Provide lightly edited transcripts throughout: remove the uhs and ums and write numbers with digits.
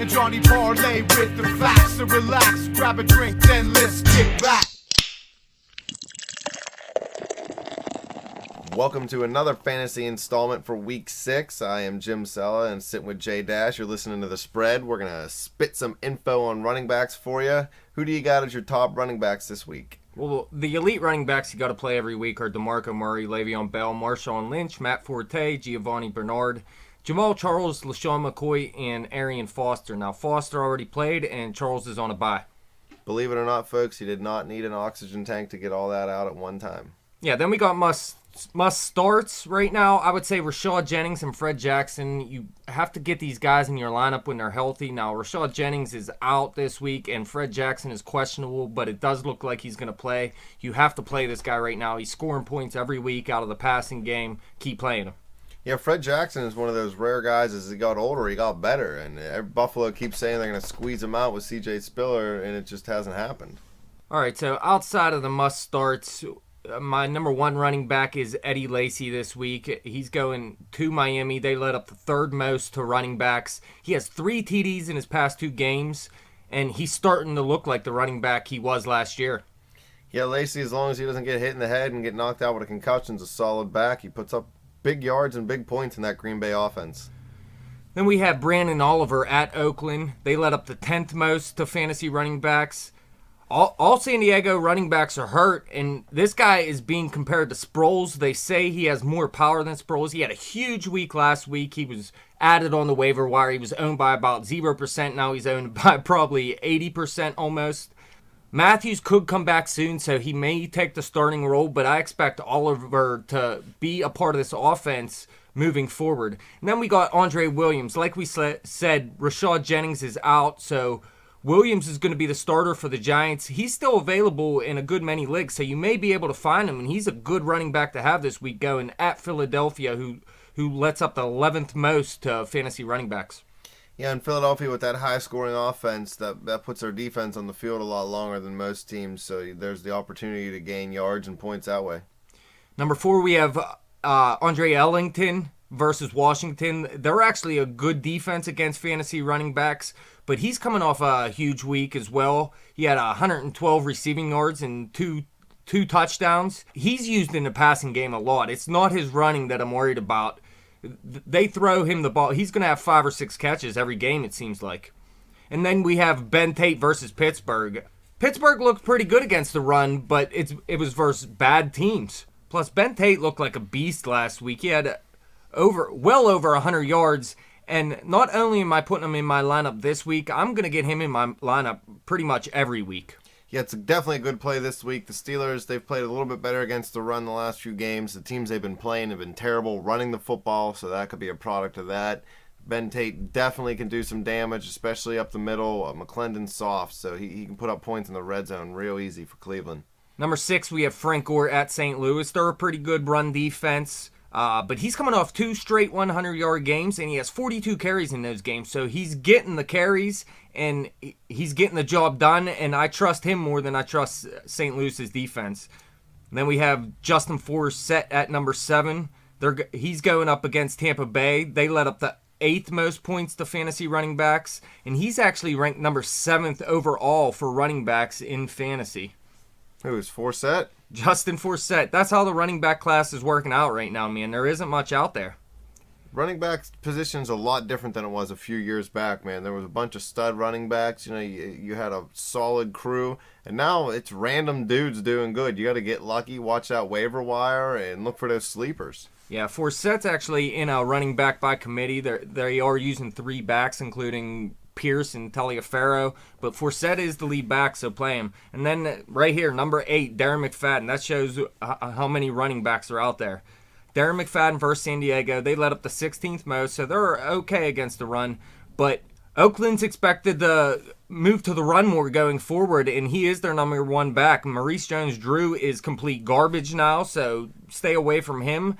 and Johnny parlay with the facts. So relax, grab a drink, then let's kick back. Welcome to another fantasy installment for week 6. I am Jim Cella and sitting with JDash. You're listening to The Spread. We're going to spit some info on running backs for you. Who do you got as your top running backs this week? Well, the elite running backs you got to play every week are DeMarco Murray, Le'Veon Bell, Marshawn Lynch, Matt Forte, Giovanni Bernard, Jamal Charles, LaShawn McCoy, and Arian Foster. Now, Foster already played, and Charles is on a bye. Believe it or not, folks, you did not need an oxygen tank to get all that out at one time. Yeah, then we got must starts right now. I would say Rashad Jennings and Fred Jackson. You have to get these guys in your lineup when they're healthy. Now, Rashad Jennings is out this week, and Fred Jackson is questionable, but it does look like he's going to play. You have to play this guy right now. He's scoring points every week out of the passing game. Keep playing him. Yeah, Fred Jackson is one of those rare guys. As he got older, he got better, and Buffalo keeps saying they're going to squeeze him out with C.J. Spiller, and it just hasn't happened. All right, so outside of the must starts, my number one running back is Eddie Lacy this week. He's going to Miami. They led up the third most to running backs. He has 3 TDs in his past 2 games, and he's starting to look like the running back he was last year. Yeah, Lacy, as long as he doesn't get hit in the head and get knocked out with a concussion, is a solid back. He puts up big yards and big points in that Green Bay offense. Then we have Brandon Oliver at Oakland. They led up the 10th most to fantasy running backs. All San Diego running backs are hurt, and this guy is being compared to Sproles. They say he has more power than Sproles. He had a huge week last week. He was added on the waiver wire. He was owned by about 0%. Now he's owned by probably 80% almost. Matthews could come back soon, so he may take the starting role, but I expect Oliver to be a part of this offense moving forward. And then we got Andre Williams. Like we said, Rashad Jennings is out, so Williams is going to be the starter for the Giants. He's still available in a good many leagues, so you may be able to find him, and he's a good running back to have this week going at Philadelphia, who lets up the 11th most to fantasy running backs. Yeah, in Philadelphia with that high-scoring offense, that puts their defense on the field a lot longer than most teams, so there's the opportunity to gain yards and points that way. Number 4, we have Andre Ellington versus Washington. They're actually a good defense against fantasy running backs, but he's coming off a huge week as well. He had 112 receiving yards and two touchdowns. He's used in the passing game a lot. It's not his running that I'm worried about. They throw him the ball. He's going to have 5 or 6 catches every game, it seems like. And then we have Ben Tate versus Pittsburgh. Pittsburgh looked pretty good against the run, but it was versus bad teams. Plus, Ben Tate looked like a beast last week. He had well over 100 yards. And not only am I putting him in my lineup this week, I'm going to get him in my lineup pretty much every week. Yeah, it's definitely a good play this week. The Steelers, they've played a little bit better against the run the last few games. The teams they've been playing have been terrible running the football, so that could be a product of that. Ben Tate definitely can do some damage, especially up the middle. McClendon's soft, so he can put up points in the red zone real easy for Cleveland. Number 6, we have Frank Gore at St. Louis. They're a pretty good run defense. But he's coming off 2 straight 100-yard games, and he has 42 carries in those games. So he's getting the carries, and he's getting the job done, and I trust him more than I trust St. Louis's defense. And then we have Justin Forsett at number 7. He's going up against Tampa Bay. They let up the 8th most points to fantasy running backs, and he's actually ranked number 7th overall for running backs in fantasy. Who is Forsett? Justin Forsett. That's how the running back class is working out right now, man. There isn't much out there. Running back position's a lot different than it was a few years back, man. There was a bunch of stud running backs. You know, you had a solid crew, and now it's random dudes doing good. You got to get lucky, watch that waiver wire, and look for those sleepers. Yeah, Forsett's actually in a running back by committee. They are using 3 backs, including Pierce and Taliaferro, but Forsett is the lead back, so play him. And then right here, number 8, Darren McFadden. That shows how many running backs are out there. Darren McFadden versus San Diego. They let up the 16th most, so they're okay against the run. But Oakland's expected to move to the run more going forward, and he is their number 1 back. Maurice Jones-Drew is complete garbage now, so stay away from him.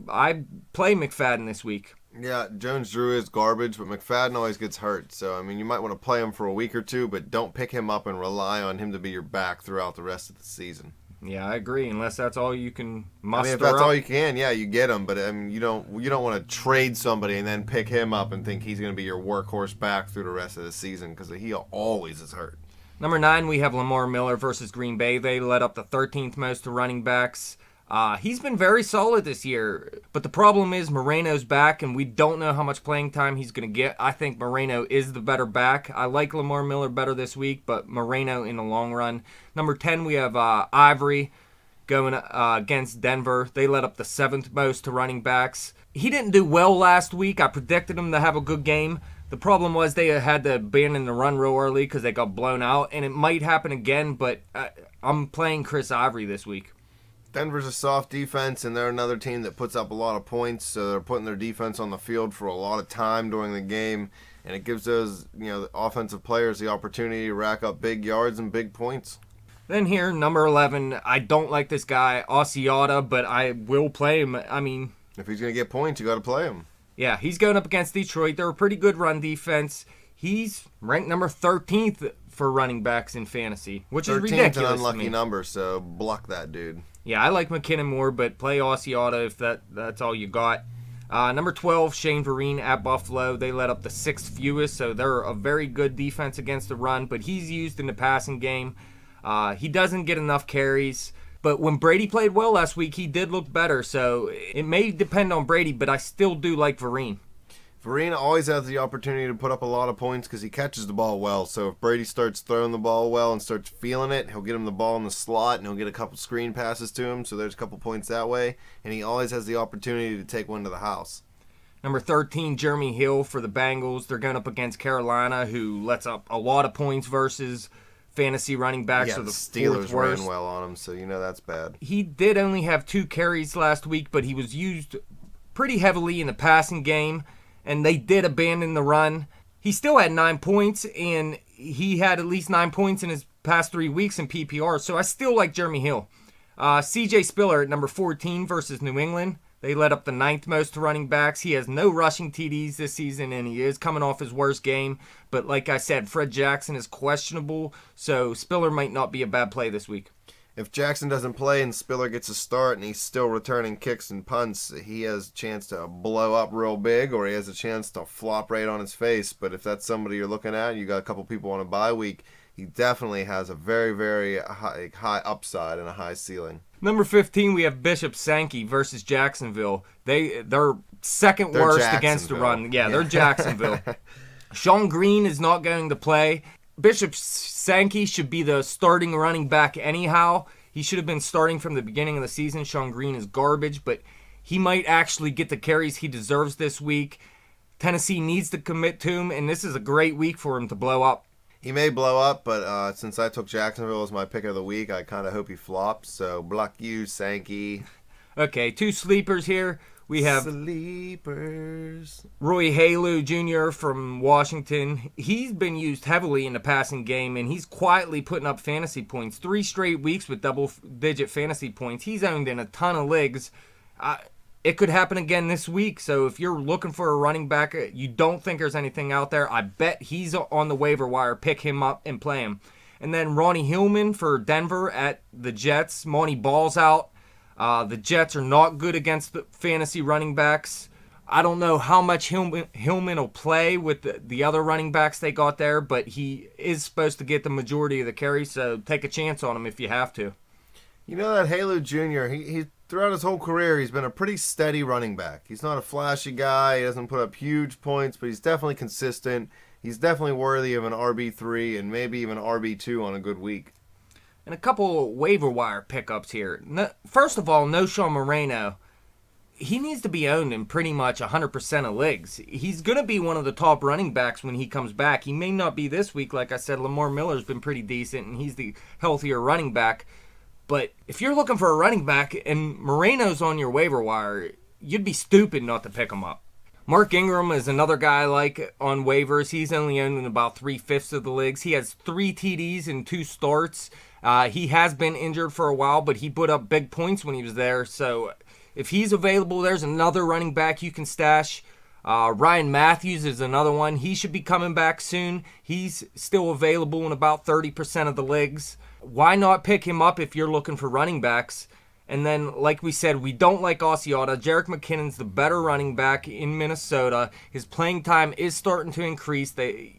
I play McFadden this week. Yeah, Jones-Drew is garbage, but McFadden always gets hurt. So, I mean, you might want to play him for a week or two, but don't pick him up and rely on him to be your back throughout the rest of the season. Yeah, I agree. Unless that's all you can I muster mean, if that's up. all you can, yeah, you get him. But I mean, you don't want to trade somebody and then pick him up and think he's going to be your workhorse back through the rest of the season because he always is hurt. Number 9, we have Lamar Miller versus Green Bay. They led up the 13th most to running backs. He's been very solid this year, but the problem is Moreno's back, and we don't know how much playing time he's going to get. I think Moreno is the better back. I like Lamar Miller better this week, but Moreno in the long run. Number 10, we have Ivory going against Denver. They led up the 7th most to running backs. He didn't do well last week. I predicted him to have a good game. The problem was they had to abandon the run real early because they got blown out, and it might happen again, but I'm playing Chris Ivory this week. Denver's a soft defense, and they're another team that puts up a lot of points, so they're putting their defense on the field for a lot of time during the game, and it gives those the offensive players the opportunity to rack up big yards and big points. Then here, number 11, I don't like this guy, Asiata, but I will play him. I mean, if he's going to get points, you got to play him. Yeah, he's going up against Detroit. They're a pretty good run defense. He's ranked number 13th for running backs in fantasy, which is ridiculous. 13th an unlucky number, so block that dude. Yeah, I like McKinnon more, but play Asiata if that's all you got. Number 12, Shane Vereen at Buffalo. They let up the 6th fewest, so they're a very good defense against the run, but he's used in the passing game. He doesn't get enough carries. But when Brady played well last week, he did look better. So it may depend on Brady, but I still do like Vereen. Vereen always has the opportunity to put up a lot of points because he catches the ball well. So if Brady starts throwing the ball well and starts feeling it, he'll get him the ball in the slot and he'll get a couple screen passes to him. So there's a couple points that way. And he always has the opportunity to take one to the house. Number 13, Jeremy Hill for the Bengals. They're going up against Carolina, who lets up a lot of points versus fantasy running backs. Yeah, So the the Steelers fourth worst. ran well on him, so that's bad. He did only have 2 carries last week, but he was used pretty heavily in the passing game, and they did abandon the run. He still had 9 points, and he had at least 9 points in his past 3 weeks in PPR, so I still like Jeremy Hill. CJ Spiller at number 14 versus New England. They led up the 9th most to running backs. He has no rushing TDs this season, and he is coming off his worst game. But like I said, Fred Jackson is questionable, so Spiller might not be a bad play this week. If Jackson doesn't play and Spiller gets a start and he's still returning kicks and punts, he has a chance to blow up real big, or he has a chance to flop right on his face. But if that's somebody you're looking at, you got a couple people on a bye week, he definitely has a very, very high upside and a high ceiling. Number 15, we have Bishop Sankey versus Jacksonville. They're second worst against the run. Yeah, they're Jacksonville. Sean Green is not going to play. Bishop Sankey should be the starting running back anyhow. He should have been starting from the beginning of the season. Sean Green is garbage, but he might actually get the carries he deserves this week. Tennessee needs to commit to him, and this is a great week for him to blow up. He may blow up, but since I took Jacksonville as my pick of the week, I kind of hope he flops. So block you, Sankey. Okay, 2 sleepers here. We have Sleepers. Roy Halu Jr. from Washington. He's been used heavily in the passing game, and he's quietly putting up fantasy points. 3 straight weeks with double-digit fantasy points. He's owned in a ton of leagues. It could happen again this week, so if you're looking for a running back, you don't think there's anything out there, I bet he's on the waiver wire. Pick him up and play him. And then Ronnie Hillman for Denver at the Jets. Monty Ball's out. The Jets are not good against the fantasy running backs. I don't know how much Hillman will play with the other running backs they got there, but he is supposed to get the majority of the carries, so take a chance on him if you have to. You know that Halu Jr., he throughout his whole career, he's been a pretty steady running back. He's not a flashy guy. He doesn't put up huge points, but he's definitely consistent. He's definitely worthy of an RB3 and maybe even RB2 on a good week. And a couple waiver wire pickups here. First of all, no Sean Moreno. He needs to be owned in pretty much 100% of leagues. He's going to be one of the top running backs when he comes back. He may not be this week. Like I said, Lamar Miller's been pretty decent, and he's the healthier running back. But if you're looking for a running back and Moreno's on your waiver wire, you'd be stupid not to pick him up. Mark Ingram is another guy I like on waivers. He's only owned in about 3/5 of the leagues. He has 3 TDs and 2 starts. He has been injured for a while, but he put up big points when he was there. So if he's available, there's another running back you can stash. Ryan Matthews is another one. He should be coming back soon. He's still available in about 30% of the leagues. why not pick him up if you're looking for running backs? And then, like we said, we don't like Asiata. Jerick McKinnon's the better running back in Minnesota. His playing time is starting to increase.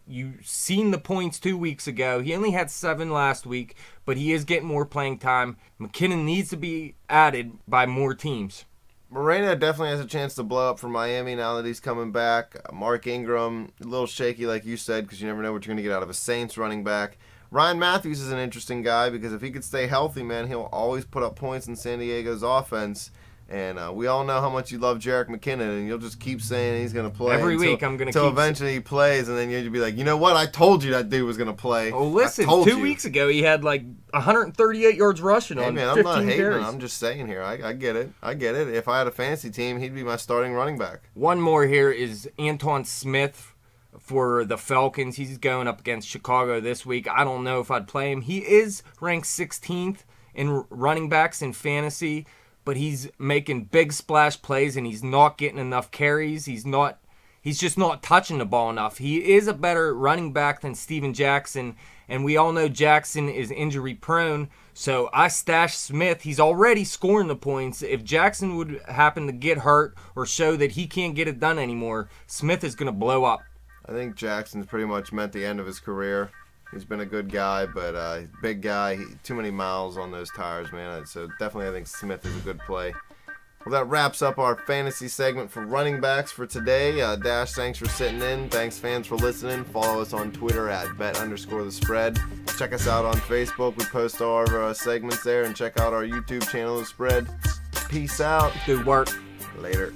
You seen the points 2 weeks ago. He only had 7 last week, but he is getting more playing time. McKinnon needs to be added by more teams. Moreno definitely has a chance to blow up for Miami now that he's coming back. Mark Ingram, a little shaky like you said, because you never know what you're going to get out of a Saints running back. Ryan Matthews is an interesting guy because if he could stay healthy, man, he'll always put up points in San Diego's offense. And we all know how much you love Jerick McKinnon, and you'll just keep saying he's going to play. Every week I'm going to keep... Until eventually he plays, and then you'll be like, you know what? I told you that dude was going to play. Oh, listen, 2 weeks ago he had like 138 yards rushing on 15 carries. I'm not hating. I'm just saying here. I get it. I get it. If I had a fantasy team, he'd be my starting running back. One more here is Anton Smith for the Falcons. He's going up against Chicago this week. I don't know if I'd play him. He is ranked 16th in running backs in fantasy, but he's making big splash plays and he's not getting enough carries. He's just not touching the ball enough. He is a better running back than Steven Jackson, and we all know Jackson is injury prone. So I stashed Smith. He's already scoring the points. If Jackson would happen to get hurt or show that he can't get it done anymore, Smith is going to blow up. I think Jackson's pretty much meant the end of his career. He's been a good guy, but big guy. Too many miles on those tires, man. So definitely I think Smith is a good play. Well, that wraps up our fantasy segment for running backs for today. Dash, thanks for sitting in. Thanks, fans, for listening. Follow us on Twitter at @bet_the_spread. Check us out on Facebook. We post all our segments there. And check out our YouTube channel, The Spread. Peace out. Good work. Later.